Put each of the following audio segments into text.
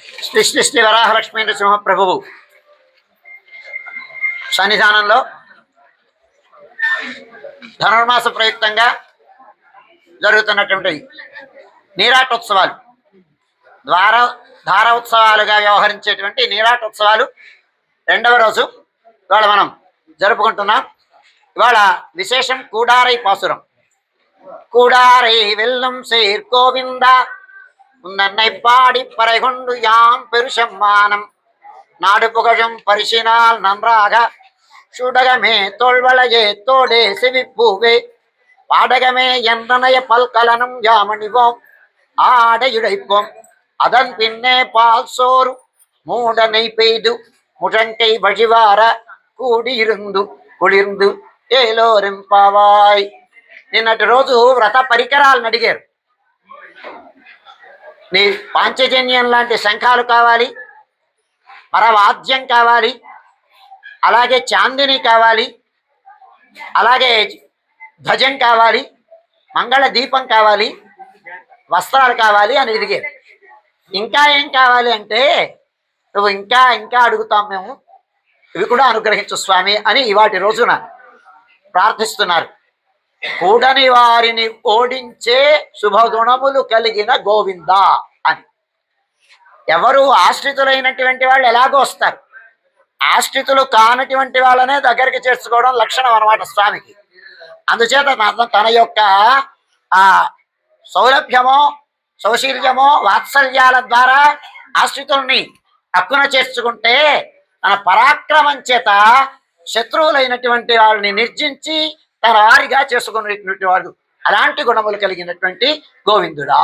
శ్రీ శ్రీ శ్రీ వరాహలక్ష్మీ నృసింహ ప్రభువు సన్నిధానంలో ధనుర్మాస ప్రయుక్తంగా జరుగుతున్నటువంటి నీరాటోత్సవాలు ధార ఉత్సవాలుగా వ్యవహరించేటువంటి నీరాటోత్సవాలు రెండవ రోజు ఇవాళ మనం జరుపుకుంటున్నాం. ఇవాళ విశేషం కూడారై పాసురం. కూడారై వెల్లం సేర్ గోవింద உன்னை பாடி பறைகொண்டு யாம் பெருசம்மானம் நாடு புகழும் பரிசினால் நன்றாக சுடகமே தோல்வளையே தோடே செவிப்பூவே பாடகமே என்றனைய பல்கலனும் யாமணிவோம் ஆடை இழைப்போம் அதன் பின்னே பால் சோறு மூடனை பெய்து முழங்கை வழிவார కూడిరుందు కుళిర్ందు ఏలోరింపావాయ్. నిన్నటి రోజు వ్రత పరికరాలను అడిగారు. నీ పాంచజన్యం లాంటి శంఖాలు కావాలి, పరవాద్యం కావాలి, అలాగే చాందిని కావాలి, అలాగే ధ్వజం కావాలి, మంగళ దీపం కావాలి, వస్త్రాలు కావాలి అని అడిగారు. ఇంకా ఏం కావాలి అంటే నువ్వు ఇంకా ఇంకా అడుగుతాం మేము, ఇవి కూడా అనుగ్రహించు స్వామి అని ఇవాటి రోజున ప్రార్థిస్తున్నారు. కూడని వారిని ఓడించే శుభగుణములు కలిగిన గోవింద అని. ఎవరు ఆశ్రితులైనటువంటి వాళ్ళు ఎలాగో వస్తారు, ఆశ్రితులు కానటువంటి వాళ్ళనే దగ్గరికి చేర్చుకోవడం లక్షణం అన్నమాట స్వామికి. అందుచేత తన యొక్క ఆ సౌలభ్యమో సౌశీల్యమో వాత్సల్యాల ద్వారా ఆశ్రితుల్ని హక్కున చేర్చుకుంటే తన పరాక్రమం చేత శత్రువులైనటువంటి వాళ్ళని నిర్జించి తన వారిగా చేసుకున్నటువంటి వాడు. అలాంటి గుణములు కలిగినటువంటి గోవిందుడా.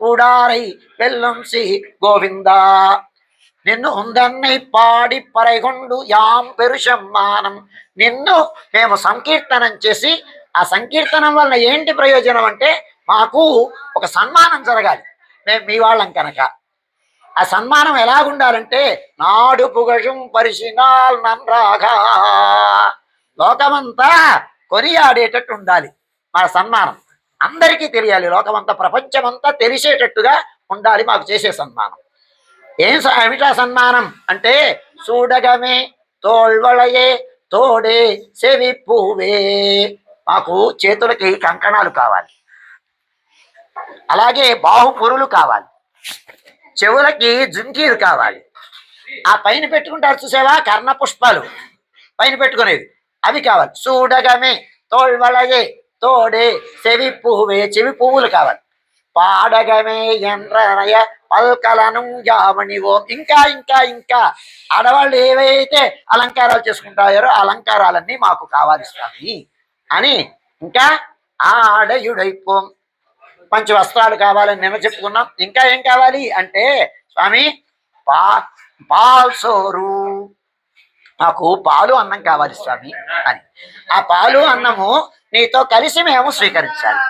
కూడారై వెల్లం సి గోవిందా నిన్ను ఉందన్నై పాడి పరైగొండు యాం పెరుషమ్మానం. నిన్ను మేము సంకీర్తనం చేసి, ఆ సంకీర్తనం వలన ఏంటి ప్రయోజనం అంటే మాకు ఒక సన్మానం జరగాలి, మేము మీ వాళ్ళం కనుక. ఆ సన్మానం ఎలాగుండాలంటే నాడు పుగషం పరిశీనాల్ నన్రాగా, లోకమంతా కొనియాడేటట్టు ఉండాలి మన సన్మానం. అందరికీ తెలియాలి, లోకమంతా ప్రపంచమంతా తెలిసేటట్టుగా ఉండాలి మాకు చేసే సన్మానం. ఏమిటా సన్మానం అంటే చూడగమే తోల్వళయే తోడే సెవి పువ్వే. మాకు చేతులకి కంకణాలు కావాలి, అలాగే బాహుపురులు కావాలి, చెవులకి జుంకీలు కావాలి, ఆ పైన పెట్టుకుంటారు చూసేవా కర్ణ పుష్పాలు పైన పెట్టుకునేవి, అవి కావాలి. చూడగమే తోల్వళయే తోడే చెవి పువ్వే, చెవి పువ్వులు కావాలి. పాడగమే ఎండ్రనయ పల్కలను యామణివో. ఇంకా ఇంకా ఇంకా ఆడవాళ్ళు ఏవైతే అలంకారాలు చేసుకుంటారో అలంకారాలన్నీ మాకు కావాలి స్వామి అని. ఇంకా ఆడయుడైపోం, మంచి వస్త్రాలు కావాలని నిన్న చెప్పుకున్నాం. ఇంకా ఏం కావాలి అంటే స్వామి పాల్ సోరు, మాకు పాలు అన్నం కావాలి స్వామి అని. ఆ పాలు అన్నము నీతో కలిసి మేము స్వీకరించాలి.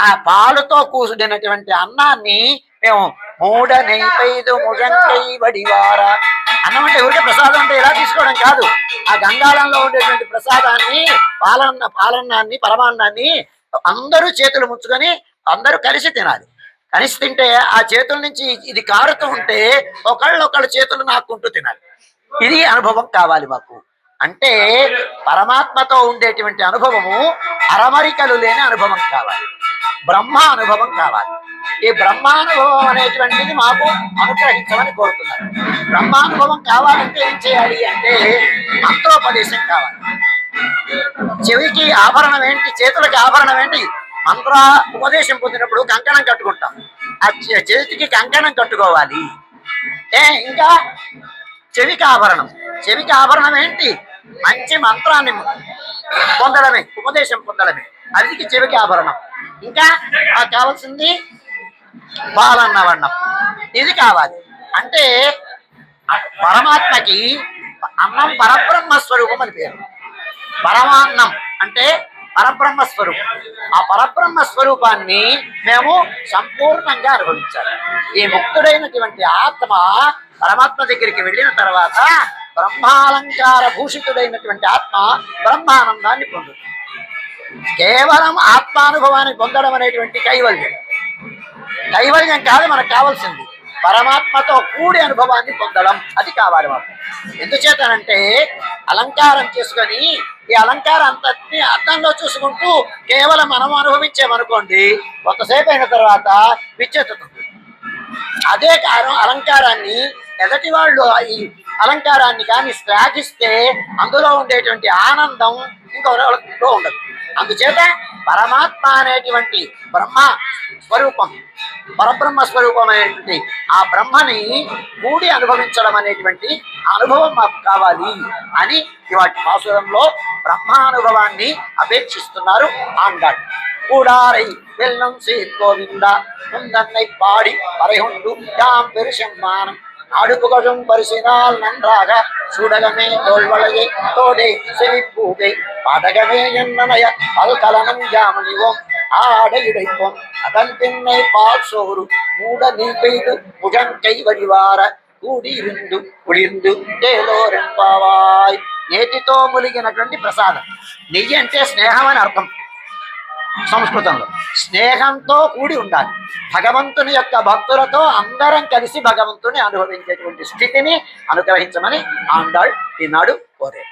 ఆ పాలుతో కూసుడినటువంటి అన్నాన్ని మేము మూడనైపైదు ముజంకై వడివార. అన్నం అంటే ఊరికే ప్రసాదం అంటే ఇలా తీసుకోవడం కాదు, ఆ గంగాళంలో ఉండేటువంటి ప్రసాదాన్ని పాలన్నాన్ని పరమాన్నాన్ని అందరూ చేతులు ముచ్చుకొని అందరూ కలిసి తినాలి. కలిసి తింటే ఆ చేతుల నుంచి ఇది కారుతూ ఉంటే ఒకళ్ళొకళ్ళ చేతులు నాకుంటూ తినాలి. ఇది అనుభవం కావాలి మాకు. అంటే పరమాత్మతో ఉండేటువంటి అనుభవము అరమరికలు లేని అనుభవం కావాలి, బ్రహ్మ అనుభవం కావాలి. ఈ బ్రహ్మానుభవం అనేటువంటిది మాకు అనుగ్రహించమని కోరుతున్నారు. బ్రహ్మానుభవం కావాలంటే ఏం చేయాలి అంటే మంత్రోపదేశం కావాలి. చెవికి ఆభరణం ఏంటి, చేతులకి ఆభరణం ఏంటి? మంత్ర ఉపదేశం పొందినప్పుడు కంకణం కట్టుకుంటాం, ఆ చేతికి కంకణం కట్టుకోవాలి. ఇంకా చెవికి ఆభరణం, చెవికి ఆభరణం ఏంటి? మంచి మంత్రాన్ని పొందడమే, ఉపదేశం పొందడమే, అది చెవికి ఆభరణం. ఇంకా కావాల్సింది పాలన్నవన్నం, ఇది కావాలి. అంటే పరమాత్మకి అన్నం పరబ్రహ్మ స్వరూపం అని పేరు. పరమాన్నం అంటే పరబ్రహ్మ స్వరూపం. ఆ పరబ్రహ్మ స్వరూపాన్ని మేము సంపూర్ణంగా అనుభవించాలి. ఈ ముక్తుడైనటువంటి ఆత్మ పరమాత్మ దగ్గరికి వెళ్ళిన తర్వాత బ్రహ్మాలంకార భూషితుడైనటువంటి ఆత్మ బ్రహ్మానందాన్ని పొందుతుంది. కేవలం ఆత్మానుభవాన్ని పొందడం అనేటువంటి కైవల్యం. కైవల్యం కాదు మనకు కావాల్సింది, పరమాత్మతో కూడి అనుభవాన్ని పొందడం, అది కావాలి మాకు. ఎందుచేతనంటే అలంకారం చేసుకొని ఈ అలంకారం అంతటిని అర్థంలో చూసుకుంటూ కేవలం మనం అనుభవించామనుకోండి, కొంతసేపు అయిన తర్వాత విచ్చెత్తుతుంది. అదే కారణం అలంకారాన్ని ఎదటి వాళ్ళు ఈ అలంకారాన్ని కానీ శ్లాఘిస్తే అందులో ఉండేటువంటి ఆనందం ఇంకొకరిలో ఉండదు. అందుచేత పరమాత్మ అనేటువంటి బ్రహ్మ స్వరూపం, పరబ్రహ్మ స్వరూపం అనేటువంటి ఆ బ్రహ్మని కూడి అనుభవించడం అనేటువంటి అనుభవం మాకు కావాలి అని ఇవాటి పాసురంలో బ్రహ్మానుభవాన్ని అపేక్షిస్తున్నారు ఆండాడు. கூடாரை வெள்ளம் சீர்கோவிந்தா முந்தன்னை பாடி பறைகொண்டு யாம் பெருசெம்மானம் அடுப்புகழும் பரிசினால் நன்றாக சுடகமே தோல்வளையே தோடே செவிப்பூகை படகமே என்னனைய பல்கலனம் யாமணிவோம் ஆடை இடைப்போம் அதன் பின்னை பால் சோறு மூட நீ பெய்து முழங்கை வடிவார కూడిరుందు కుడిరుందు దేలోరెంపావాయ్. నేతితో ములిగినటువంటి ప్రసాదం. నెయ్యి అంటే స్నేహం అని అర్థం. సంస్కృతంలో స్నేహంతో కూడి ఉండాలి. భగవంతుని యొక్క భక్తులతో అందరం కలిసి భగవంతుని అనుభవించేటువంటి స్థితిని అనుగ్రహించమని ఆండాళ్ ఈనాడు కోరే.